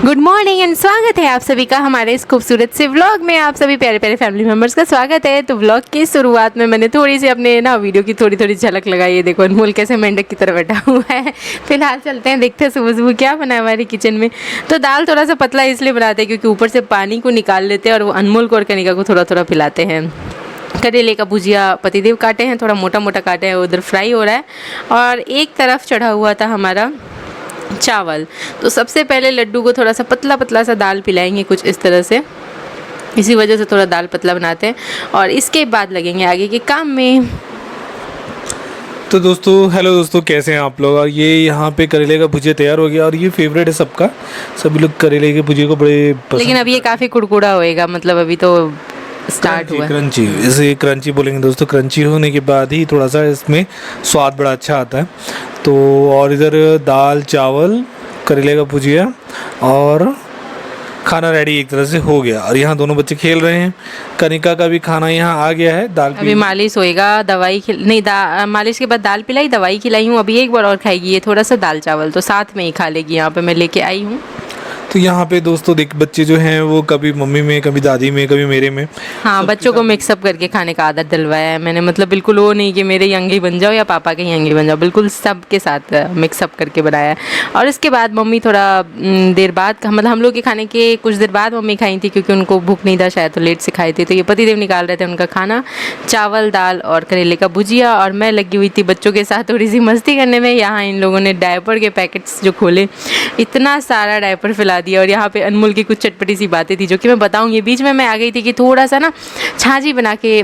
Good morning and स्वागत है आप सभी का हमारे इस खूबसूरत से व्लॉग में। आप सभी प्यारे प्यारे फैमिली मेम्बर्स का स्वागत है। तो व्लॉग की शुरुआत में मैंने थोड़ी सी अपने वीडियो की थोड़ी झलक लगाई है। देखो अनमोल कैसे मेंढक की तरह बैठा हुआ है। फिलहाल चलते हैं, देखते हैं सुबह सुबह क्या बना है हमारी किचन में। तो दाल थोड़ा सा पतला इसलिए बनाते हैं क्योंकि ऊपर से पानी को निकाल लेते हैं और वो अनमोल को और कनिका को थोड़ा थोड़ा पिलाते हैं। करेले का भुजिया पतिदेव काटे हैं, थोड़ा मोटा मोटा काटे हैं, उधर फ्राई हो रहा है और एक तरफ चढ़ा हुआ था हमारा चावल। तो सबसे पहले लड्डू को थोड़ा सा पतला पतला सा दाल पिलाएंगे कुछ इस तरह से, इसी वजह से थोड़ा दाल पतला बनाते हैं और इसके बाद लगेंगे आगे के काम में। तो दोस्तों हेलो दोस्तों, कैसे हैं आप लोग। और ये यहाँ पे करेले का भुजिया तैयार हो गया और ये फेवरेट है सबका, सभी लोग करेले के भुजिया को बड़े पसंद। लेकिन अब ये काफ़ी कुड़कुड़ा होएगा, मतलब अभी तो स्टार्ट हुआ है। क्रंची, इसे क्रंची बोलेंगे दोस्तों। क्रंची होने के बाद ही थोड़ा सा इसमें स्वाद बड़ा अच्छा आता है। तो और इधर दाल चावल करेले का भुजिया और खाना रेडी एक तरह से हो गया। और यहाँ दोनों बच्चे खेल रहे हैं। कनिका का भी खाना यहाँ आ गया है। दाल अभी मालिश होएगा, दवाई नहीं मालिश के बाद दाल पिलाई, दवाई खिलाई हूँ, अभी एक बार और खाएगी ये थोड़ा सा दाल चावल, तो साथ में ही खा लेगी। यहाँ पे मैं लेके आई हूँ। तो यहाँ पे दोस्तों देख, बच्चे जो हैं वो कभी मम्मी में, कभी दादी में, कभी मेरे में। हाँ, बच्चों को मिक्सअप करके खाने का आदत डलवाया है मैंने। मतलब बिल्कुल वो नहीं कि मेरे ही अंगे बन जाओ या पापा के ही अंगे बन जाओ, बिल्कुल सबके साथ मिक्सअप करके बनाया है। और इसके बाद मम्मी थोड़ा देर बाद, मतलब हम लोग के खाने के कुछ देर बाद मम्मी खाई थी क्योंकि उनको भूख नहीं था शायद, तो लेट से खाई थी। तो ये पतिदेव निकाल रहे थे उनका खाना, चावल दाल और करेले का भुजिया, और मैं लगी हुई थी बच्चों के साथ थोड़ी सी मस्ती करने में। यहाँ इन लोगों ने डायपर के पैकेट्स जो खोले, इतना सारा डायपर फैला दिया। और यहाँ पे अनमोल की कुछ चटपटी सी बातें थी जो कि मैं बताऊंगी। बीच में मैं आ गई थी कि थोड़ा सा ना छाछ बना के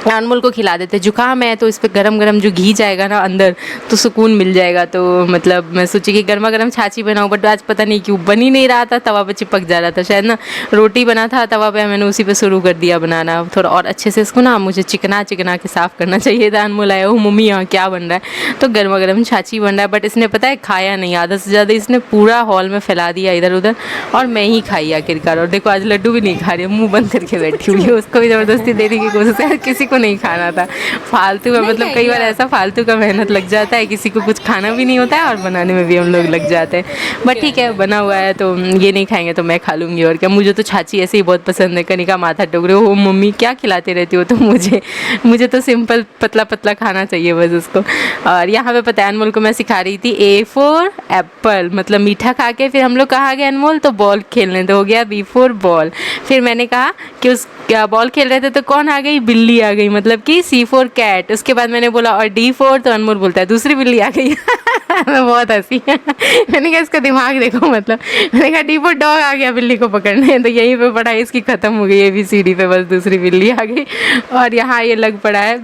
अनमोल को खिला देते। जुकाम है तो इस पर गरम गरम जो घी जाएगा ना अंदर तो सुकून मिल जाएगा। तो मतलब मैं सोची कि गर्मा गर्म छाछी बनाऊँ, बट आज पता नहीं क्यों बन ही नहीं रहा था, तवा पे चिपक जा रहा था शायद ना। रोटी बना था तवा पे, मैंने उसी पे शुरू कर दिया बनाना। थोड़ा और अच्छे से इसको ना मुझे चिकना के साफ़ करना चाहिए था। अनमोल आया, ओ मम्मी यहाँ क्या बन रहा है, तो गर्मा गर्म छाछी बन रहा है। बट इसने पता है खाया नहीं, आधा से ज़्यादा इसने पूरा हॉल में फैला दिया इधर उधर, और मैं ही खाई आखिरकार। और देखो आज लड्डू भी नहीं खा रही, मुँह बंद करके बैठी हुई है। उसको भी ज़बरदस्ती देने की कोशिश है, किसी को नहीं खाना था फालतू में। मतलब कई बार ऐसा फालतू का मेहनत लग जाता है, किसी को कुछ खाना भी नहीं होता है और बनाने में भी हम लोग लग जाते हैं। बट ठीक है, बना हुआ है तो ये नहीं खाएंगे तो मैं खा लूँगी और क्या। मुझे तो छाछी ऐसे ही बहुत पसंद है। कनिका माथा टोक रही हो, मम्मी क्या खिलाते रहती हो, तो मुझे तो सिंपल पतला पतला खाना चाहिए बस उसको। और यहाँ पे पता है अनमोल को मैं सिखा रही थी A फॉर एप्पल, मतलब मीठा खा के फिर हम लोग कहाँ गए अनमोल, तो बॉल खेलने। तो हो गया B फॉर बॉल। फिर मैंने कहा कि उस बॉल खेल रहे थे तो कौन आ गई, बिल्ली आ गई, मतलब कि C फॉर कैट। उसके बाद मैंने बोला और D फॉर, तो अनमोल बोलता है दूसरी बिल्ली आ गई। मैं बहुत हंसी। मैंने कहा इसका दिमाग देखो, मतलब मैंने कहा D फॉर डॉग आ गया बिल्ली को पकड़ने। तो यहीं पे पढ़ाई इसकी ख़त्म हो गई, ABCD पे बस दूसरी बिल्ली आ गई। और यहाँ ये लग पड़ा है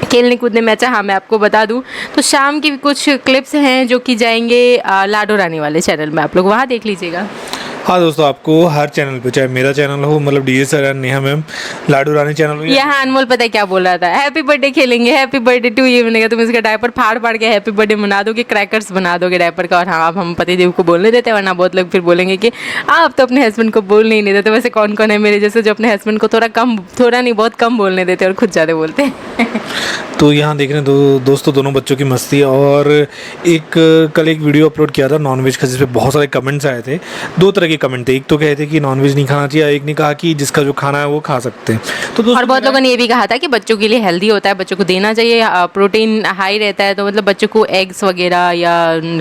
खेलने कूदने में। अच्छा हाँ, मैं आपको बता दूं तो शाम की कुछ क्लिप्स हैं जो कि जाएंगे लाडो रानी वाले चैनल में, आप लोग वहाँ देख लीजिएगा। हाँ दोस्तों, आपको हर चैनल पे, चाहे मेरा चैनल हो, मतलब DS और नेहा मैम, लाडू रानी चैनल हो, यहाँ अनमोल पता है क्या बोल रहा था, हैप्पी बर्थडे खेलेंगे, हैप्पी बर्थडे टू यू। मैंने कहा तुम इसका डायपर फाड़ के हैप्पी बर्थडे मना दोगे, क्रैकर्स बना दोगे डायपर का। और हाँ, आप हम पतिदेव को बोलने देते, वरना बहुत लोग फिर बोलेंगे कि आप तो अपने हस्बैंड को बोल नहीं देते। वैसे कौन कौन है मेरे जैसे जो अपने हस्बैंड को थोड़ा नहीं बहुत कम बोलने देते और खुद ज़्यादा बोलते हैं। तो यहाँ देख रहे हैं दोस्तों दोनों बच्चों की मस्ती। और कल एक वीडियो अपलोड किया था नॉनवेज का, जिस पे बहुत सारे कमेंट्स आए थे। दो तरह के कमेंट थे, एक तो कहते कि नॉनवेज नहीं खाना चाहिए, एक ने कहा कि जिसका जो खाना है वो खा सकते हैं। तो और बहुत लोगों ने ये भी कहा था कि बच्चों के लिए हेल्दी होता है, बच्चों को देना चाहिए, प्रोटीन हाई रहता है, तो मतलब बच्चों को एग्स वगैरह या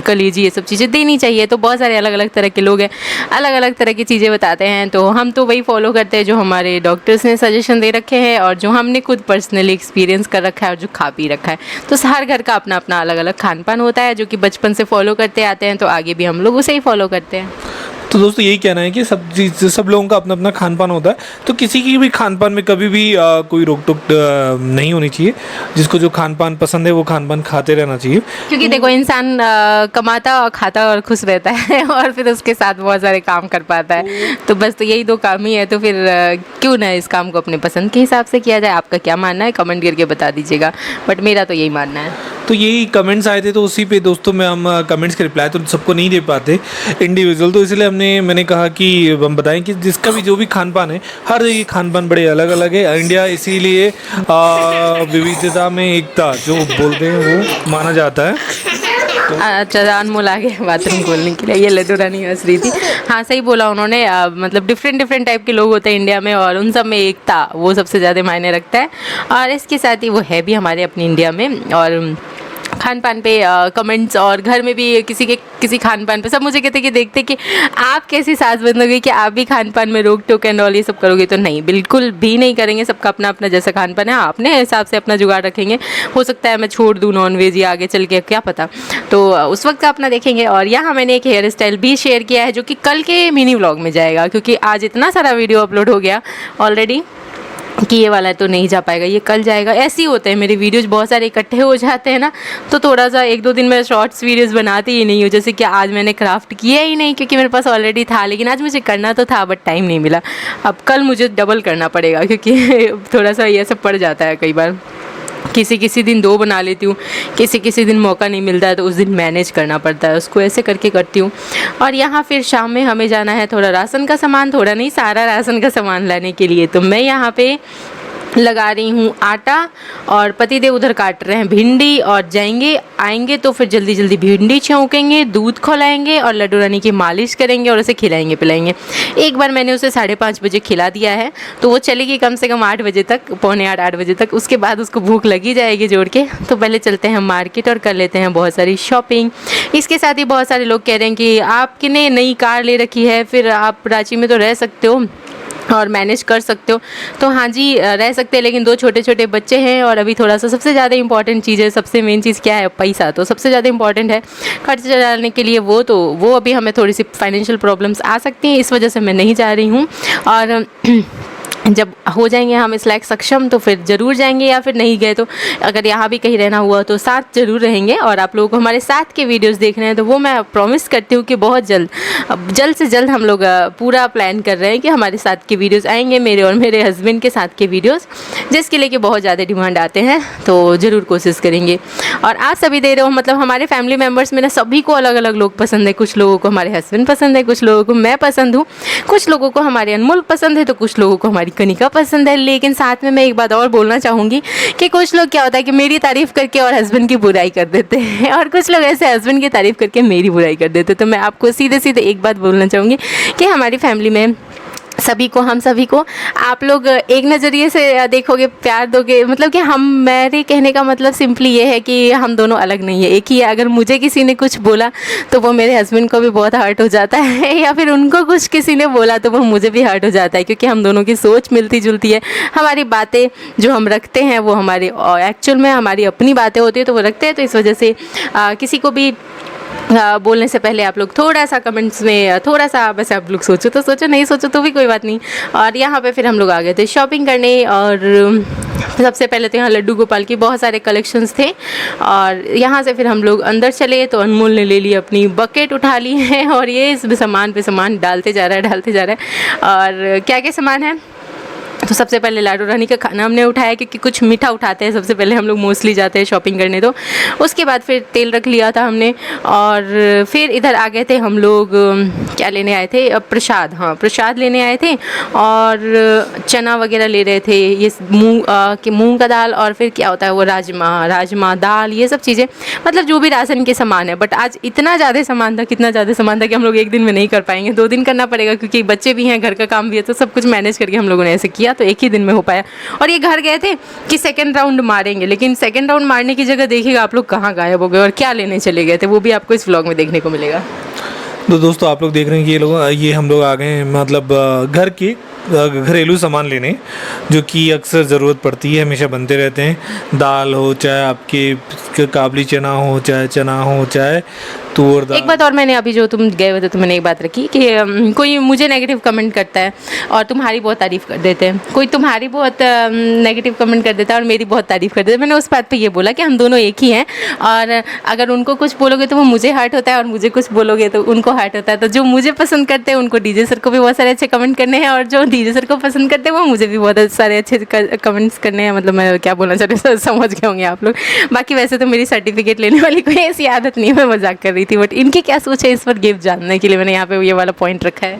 कलेजी ये सब चीज़ें देनी चाहिए। तो बहुत सारे अलग अलग तरह के लोग हैं, अलग अलग तरह की चीज़ें बताते हैं। तो हम तो वही फॉलो करते हैं जो हमारे डॉक्टर्स ने सजेशन दे रखे हैं और जो हमने खुद पर्सनली एक्सपीरियंस कर रखा है और जो खा पी रखा है। तो हर घर का अपना अपना अलग अलग खान पान होता है जो कि बचपन से फॉलो करते आते हैं, तो आगे भी हम लोग उसे ही फॉलो करते हैं। तो दोस्तों यही कहना है कि सब लोगों का अपना अपना खान पान होता है। तो किसी की भी खान पान में कभी भी कोई रोक टोक नहीं होनी चाहिए। जिसको जो खान पान पसंद है वो खान पान खाते रहना चाहिए। क्योंकि देखो इंसान कमाता और खाता और खुश रहता है और फिर उसके साथ बहुत सारे काम कर पाता है। तो बस तो यही दो काम ही है, तो फिर क्यों ना इस काम को अपने पसंद के हिसाब से किया जाए। आपका क्या मानना है कमेंट करके बता दीजिएगा, बट मेरा तो यही मानना है। तो यही कमेंट्स आए थे, तो उसी पे दोस्तों में हम कमेंट्स के रिप्लाई तो सबको नहीं दे पाते इंडिविजुअल, तो इसलिए मैंने कहा कि हम बताएं कि जिसका भी जो भी खान पान है, हर जगह खान पान बड़े अलग अलग है। इंडिया इसीलिए विविधता में एकता जो बोलते हैं वो माना जाता है। अच्छा, अनमोल आ गया बाथरूम खोलने के लिए। ये लड्डू रानी हंस रही थी। हाँ, सही बोला उन्होंने। मतलब डिफरेंट टाइप के लोग होते हैं इंडिया में, और उन सब में एकता वो सबसे ज़्यादा मायने रखता है। और इसके साथ ही वो है भी हमारे अपनी इंडिया में। और खान पान पे कमेंट्स, और घर में भी किसी खान पान पे सब मुझे कहते कि देखते कि आप कैसी सास बनोगे कि आप भी खान पान में रोक टोक एंड ऑल ये सब करोगे। तो नहीं, बिल्कुल भी नहीं करेंगे। सबका अपना अपना जैसा खान पान है, अपने हिसाब से अपना जुगाड़ रखेंगे। हो सकता है मैं छोड़ दूँ नॉन वेज, या आगे चल के क्या पता, तो उस वक्त का अपना देखेंगे। और यहाँ मैंने एक हेयर स्टाइल भी शेयर किया है जो कि कल के मिनी व्लॉग में जाएगा, क्योंकि आज इतना सारा वीडियो अपलोड हो गया ऑलरेडी कि ये वाला तो नहीं जा पाएगा, ये कल जाएगा। ऐसे ही होते हैं मेरे वीडियोज़, बहुत सारे इकट्ठे हो जाते हैं ना, तो थोड़ा सा 1-2 दिन मैं शॉर्ट्स वीडियोज़ बनाती ही नहीं हूँ। जैसे कि आज मैंने क्राफ्ट किया ही नहीं क्योंकि मेरे पास ऑलरेडी था, लेकिन आज मुझे करना तो था बट टाइम नहीं मिला। अब कल मुझे डबल करना पड़ेगा क्योंकि थोड़ा सा ये सब पड़ जाता है कई बार। किसी दिन 2 बना लेती हूँ, किसी दिन मौका नहीं मिलता है तो उस दिन मैनेज करना पड़ता है, उसको ऐसे करके करती हूँ। और यहाँ फिर शाम में हमें जाना है थोड़ा राशन का सामान, थोड़ा नहीं सारा राशन का सामान लाने के लिए। तो मैं यहाँ पे लगा रही हूँ आटा, और पतिदेव उधर काट रहे हैं भिंडी, और आएंगे तो फिर जल्दी जल्दी भिंडी छौंकेंगे, दूध खौलाएंगे और लड्डू रानी की मालिश करेंगे और उसे खिलाएंगे पिलाएंगे। एक बार मैंने उसे 5:30 बजे खिला दिया है, तो वो चलेगी कम से कम 8 बजे तक, 7:45-8 बजे तक। उसके बाद उसको भूख लगी जाएगी जोड़ के। तो पहले चलते हैं मार्केट और कर लेते हैं बहुत सारी शॉपिंग। इसके साथ ही बहुत सारे लोग कह रहे हैं कि आपने नई कार ले रखी है, फिर आप रांची में तो रह सकते हो और मैनेज कर सकते हो। तो हाँ जी, रह सकते हैं, लेकिन 2 छोटे छोटे बच्चे हैं, और अभी थोड़ा सा सबसे ज़्यादा इंपॉर्टेंट चीज़ है, सबसे मेन चीज़ क्या है, पैसा। तो सबसे ज़्यादा इंपॉर्टेंट है खर्च चलाने के लिए वो अभी हमें थोड़ी सी फाइनेंशियल प्रॉब्लम्स आ सकती हैं, इस वजह से मैं नहीं जा रही हूँ। और जब हो जाएंगे हम इस लायक सक्षम तो फिर ज़रूर जाएंगे, या फिर नहीं गए तो अगर यहाँ भी कहीं रहना हुआ तो साथ ज़रूर रहेंगे। और आप लोगों को हमारे साथ के वीडियोस देखने हैं तो वो मैं प्रॉमिस करती हूँ कि बहुत जल्द से जल्द हम लोग पूरा प्लान कर रहे हैं कि हमारे साथ के वीडियोस आएंगे, मेरे और मेरे हस्बैंड के साथ के वीडियोस, जिसके लिए कि बहुत ज़्यादा डिमांड आते हैं, तो ज़रूर कोशिश करेंगे। और आप सभी दे रहे हो, मतलब हमारे फैमिली मेम्बर्स में ना सभी को अलग अलग लोग पसंद है। कुछ लोगों को हमारे हस्बैंड पसंद है, कुछ लोगों को मैं पसंद हूँ, कुछ लोगों को हमारे अनमोल पसंद है, तो कुछ लोगों को हमारी कनिका पसंद है। लेकिन साथ में मैं एक बात और बोलना चाहूँगी कि कुछ लोग क्या होता है कि मेरी तारीफ़ करके और हस्बैंड की बुराई कर देते हैं, और कुछ लोग ऐसे हस्बैंड की तारीफ़ करके मेरी बुराई कर देते हैं। तो मैं आपको सीधे एक बात बोलना चाहूँगी कि हमारी फैमिली में हम सभी को आप लोग एक नज़रिए से देखोगे, प्यार दोगे। मतलब कि मेरे कहने का मतलब सिंपली ये है कि हम दोनों अलग नहीं है, एक ही है। अगर मुझे किसी ने कुछ बोला तो वो मेरे हस्बैंड को भी बहुत हर्ट हो जाता है, या फिर उनको कुछ किसी ने बोला तो वो मुझे भी हर्ट हो जाता है, क्योंकि हम दोनों की सोच मिलती जुलती है। हमारी बातें जो हम रखते हैं वो हमारे एक्चुअल में हमारी अपनी बातें होती है, तो वो रखते हैं। तो इस वजह से किसी को भी बोलने से पहले आप लोग थोड़ा सा कमेंट्स में थोड़ा सा वैसे आप लोग सोचो तो सोचो, नहीं सोचो तो भी कोई बात नहीं। और यहाँ पे फिर हम लोग आ गए थे शॉपिंग करने, और सबसे पहले तो यहाँ लड्डू गोपाल की बहुत सारे कलेक्शंस थे। और यहाँ से फिर हम लोग अंदर चले तो अनमोल ने ले ली अपनी बकेट, उठा ली है, और ये इस सामान पे सामान डालते जा रहा है। और क्या क्या सामान है, तो सबसे पहले लाडू रानी का खाना हमने उठाया, क्योंकि कुछ मीठा उठाते हैं सबसे पहले हम लोग मोस्टली जाते हैं शॉपिंग करने। तो उसके बाद फिर तेल रख लिया था हमने, और फिर इधर आ गए थे हम लोग, क्या लेने आए थे, प्रसाद। हाँ, प्रसाद लेने आए थे, और चना वगैरह ले रहे थे, ये मूंग का दाल, और फिर क्या होता है वो राजमा दाल, ये सब चीज़ें, मतलब जो भी राशन के सामान है। बट आज इतना ज़्यादा सामान था कि हम लोग एक दिन में नहीं कर पाएंगे, 2 दिन करना पड़ेगा, क्योंकि बच्चे भी हैं, घर का काम भी है, तो सब कुछ मैनेज करके हम लोगों ने ऐसे किया, तो एक ही दिन में हो पाया। और ये घर गए थे कि सेकंड राउंड मारेंगे, लेकिन सेकंड राउंड मारने की जगह देखिएगा आप लोग कहाँ गायब हो गए और क्या लेने चले गए थे, वो भी आपको इस व्लॉग में देखने को मिलेगा। तो दोस्तों आप लोग देख रहे हैं कि ये हम लोग आ गए हैं, मतलब घर के घरेलू सामान लेने, जो कि अक्सर ज़रूरत पड़ती है, हमेशा बनते रहते हैं। दाल हो, चाहे आपके काबली चना हो, चाहे तूर दाल। एक बात और, मैंने अभी जो तुम गए हुए थे तो मैंने एक बात रखी कि कोई मुझे नेगेटिव कमेंट करता है और तुम्हारी बहुत तारीफ़ कर देते हैं, कोई तुम्हारी बहुत नेगेटिव कमेंट कर देता है और मेरी बहुत तारीफ़ कर देता है। मैंने उस बात पे ये बोला कि हम दोनों एक ही हैं, और अगर उनको कुछ बोलोगे तो वो मुझे हर्ट होता है, और मुझे कुछ बोलोगे तो उनको हर्ट होता है। तो जो मुझे पसंद करते हैं उनको डीजे सर को भी बहुत सारे अच्छे कमेंट करने हैं, और जो डीजे सर को पसंद करते हैं वो मुझे भी बहुत सारे अच्छे कमेंट्स करने हैं। मतलब मैं क्या बोलना चाहती हूँ समझ गए होंगे आप लोग। बाकी वैसे तो मेरी सर्टिफिकेट लेने वाली कोई ऐसी आदत नहीं है, मैं मजाक कर रही थी, बट इनकी क्या सोच है इस पर गिफ्ट जानने के लिए मैंने यहाँ पे ये वाला पॉइंट रखा है।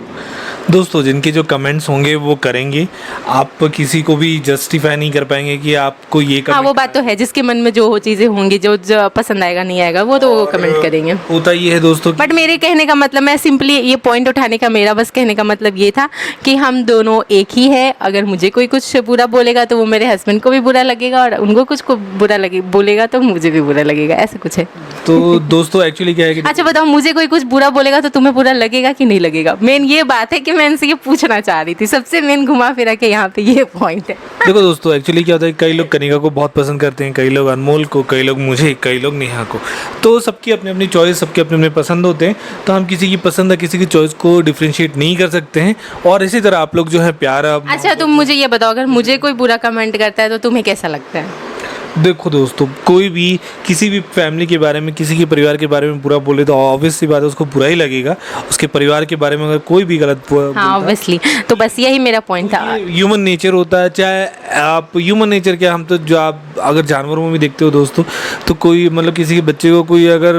दोस्तों जिनके जो कमेंट्स होंगे वो करेंगे, आप किसी को भी जस्टिफाई नहीं कर पाएंगे कि आपको ये हाँ वो बात तो है, जिसके मन में जो हो चीज़ें होंगी, जो पसंद आएगा नहीं आएगा वो तो कमेंट करेंगे। होता ये है दोस्तों बट मेरे कहने का मतलब, मैं सिंपली ये पॉइंट उठाने का मेरा बस कहने का मतलब ये था कि हम दोनों एक ही है। अगर मुझे कोई कुछ बुरा बोलेगा तो वो मेरे हस्बैंड को भी बुरा लगेगा, और उनको कुछ को बुरा बोलेगा तो मुझे भी बुरा लगेगा, ऐसा कुछ है। तो दोस्तों एक्चुअली क्या है कि अच्छा बताओ, मुझे कोई कुछ बुरा बोलेगा तो तुम्हें बुरा लगेगा कि नहीं लगेगा? मेन ये बात है कि मैं इनसे ये पूछना चाह रही थी, सबसे मेन घुमा फिरा के यहाँ पे ये पॉइंट है। देखो दोस्तों एक्चुअली क्या होता है, कई लोग कनिका को बहुत पसंद करते हैं, कई लोग अनमोल को, कई लोग मुझे, कई लोग नेहा को। तो सबकी अपनी अपनी चॉइस, सबके अपने अपने पसंद होते हैं। तो हम किसी की पसंद या किसी की चॉइस को डिफ्रेंशिएट नहीं कर सकते हैं। और इसी तरह आप लोग जो है प्यार अच्छा तुम मुझे ये बताओ, अगर मुझे कोई बुरा कमेंट करता है तो तुम्हें कैसा लगता है? देखो दोस्तों, कोई भी किसी भी फैमिली के बारे में, किसी के परिवार के बारे में बुरा बोले तो ऑब्वियस सी बात है उसको बुरा ही लगेगा। उसके परिवार के बारे में अगर कोई भी गलत हाँ ऑब्वियसली, तो बस यही मेरा पॉइंट था। ह्यूमन नेचर होता है, चाहे आप ह्यूमन नेचर क्या, हम तो जो आप अगर जानवरों में भी देखते हो दोस्तों, तो कोई मतलब किसी के बच्चे को कोई अगर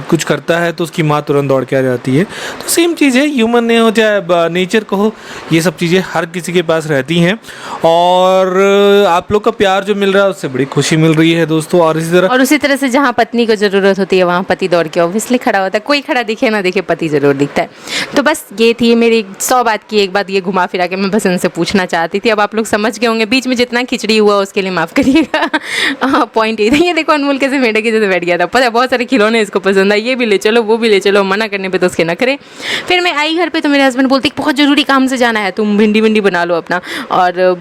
कुछ करता है तो उसकी माँ तुरंत दौड़ के आ जाती है। तो सेम चीज़ है, ह्यूमन ने हो चाहे नेचर को हो, ये सब चीज़ें हर किसी के पास रहती हैं। और आप लोग का प्यार जो मिल रहा है उससे बड़ी खुशी मिल रही है दोस्तों। और उसी तरह से जहाँ पत्नी को ज़रूरत होती है वहाँ पति दौड़ के ऑब्वियसली खड़ा होता है। कोई खड़ा दिखे ना दिखे, पति ज़रूर दिखता है। तो बस ये थी मेरी 100 बात की एक बात, ये घुमा फिरा के मैं बस इनसे पूछना चाहती थी। अब आप लोग समझ गए होंगे, बीच में जितना खिचड़ी हुआ उसके लिए माफ़ करिएगा। पॉइंट ये था, ये देखो अनमोल कैसे मेढक की जैसे बैठ गया था। पता है बहुत सारे खिलौने इसको पसंद है, ये भी ले चलो वो भी ले चलो, मना करने पर तो उसके नखरे। फिर मैं आई घर पर तो मेरे हस्बैंड बोलते बहुत ज़रूरी काम से जाना है, तुम भिंडी बना लो अपना, और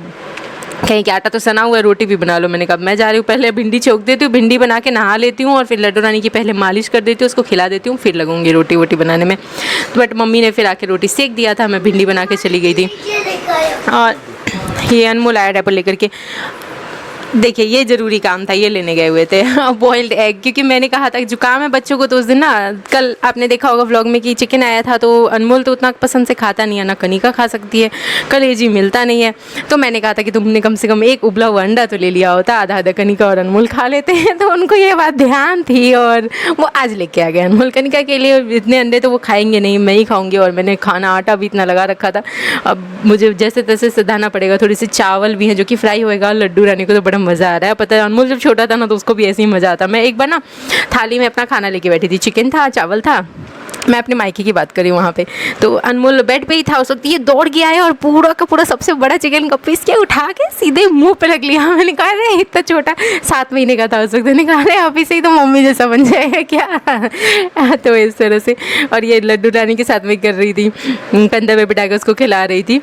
कहीं कि आटा तो सना हुआ है, रोटी भी बना लो। मैंने कहा मैं जा रही हूँ, पहले भिंडी छोक देती हूँ, भिंडी बना के नहा लेती हूँ, और फिर लड्डू रानी की पहले मालिश कर देती हूँ, उसको खिला देती हूँ, फिर लगूंगी रोटी वोटी बनाने में। तो बट मम्मी ने फिर आके रोटी सेक दिया था, मैं भिंडी बना के चली गई थी। और ये अनमोल आया डायपर लेकर के, देखिए ये ज़रूरी काम था, ये लेने गए हुए थे बॉइल्ड एग, क्योंकि मैंने कहा था जुकाम है बच्चों को। तो उस दिन ना, कल आपने देखा होगा व्लॉग में कि चिकन आया था, तो अनमोल तो उतना पसंद से खाता नहीं है, ना कनिका खा सकती है, कलेजी मिलता नहीं है। तो मैंने कहा था कि तुमने कम से कम एक उबला हुआ अंडा तो ले लिया होता, आधा आधा कनिका और अनमोल खा लेते हैं। तो उनको ये बात ध्यान थी और वो आज लेके आ गए अनमोल कनिका के लिए। इतने अंडे तो वो खाएंगे नहीं, मैं ही खाऊंगी। और मैंने खाना आटा भी इतना लगा रखा था, अब मुझे जैसे तैसे सधाना पड़ेगा। थोड़ी सी चावल भी है जो कि फ्राई होएगा। लड्डू रानी को तो बड़ा मज़ा आ रहा है, पता है अनमोल जब छोटा था ना तो उसको भी ऐसे ही मज़ा आता। मैं एक बार ना थाली में अपना खाना लेके बैठी थी, चिकन था, चावल था, मैं अपने मायके की बात करी वहाँ पे। तो अनमोल बेड पे ही था उस वक्त, ये दौड़ के आया और पूरा का पूरा सबसे बड़ा चिकन का पीस क्या उठा के सीधे मुंह पे रख लिया। मैंने कहा अरे इतना छोटा, 7 महीने का था उस वक्त। मैंने कहा अरे अभी से ही तो मम्मी जैसा बन जाएगा क्या। तो इस तरह से, और ये लड्डू रानी के साथ में कर रही थी, कंधे पे बिठा के उसको खिला रही थी।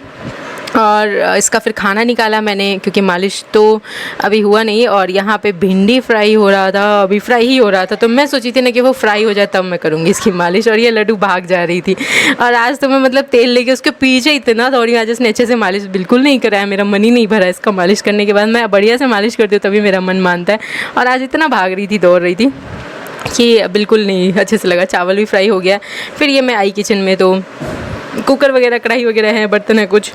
और इसका फिर खाना निकाला मैंने, क्योंकि मालिश तो अभी हुआ नहीं। और यहाँ पे भिंडी फ्राई हो रहा था, अभी फ्राई ही हो रहा था। तो मैं सोची थी ना कि वो फ्राई हो जाए तब मैं करूँगी इसकी मालिश। और ये लड्डू भाग जा रही थी। और आज तो मैं मतलब तेल लेके उसके पीछे इतना दौड़ी, आज उसने अच्छे से मालिश बिल्कुल नहीं कराया। मेरा मन ही नहीं भरा इसका मालिश करने के बाद। मैं बढ़िया से मालिश करती हूँ तभी मेरा मन मानता है। और आज इतना भाग रही थी, दौड़ रही थी कि बिल्कुल नहीं अच्छे से लगा। चावल भी फ्राई हो गया। फिर ये मैं आई किचन में, तो कुकर वगैरह, कढ़ाई वगैरह है, बर्तन है, कुछ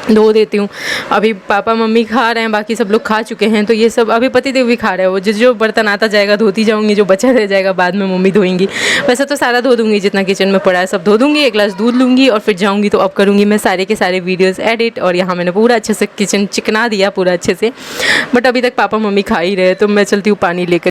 धो देती हूँ। अभी पापा मम्मी खा रहे हैं, बाकी सब लोग खा चुके हैं। तो ये सब अभी पतिदेव भी खा रहे हैं। वो जो बर्तन आता जाएगा धोती जाऊँगी, जो बचा रह जाएगा बाद में मम्मी धोएंगी। वैसे तो सारा धो दूँगी, जितना किचन में पड़ा है सब धो दूँगी। 1 गिलास दूध लूँगी और फिर जाऊँगी। तो अब करूँगी मैं सारे के सारे वीडियोज़ एडिट। और यहाँ मैंने पूरा अच्छे से किचन चिकना दिया पूरा अच्छे से। बट अभी तक पापा मम्मी खा ही रहे, तो मैं चलती हूँ पानी लेकर।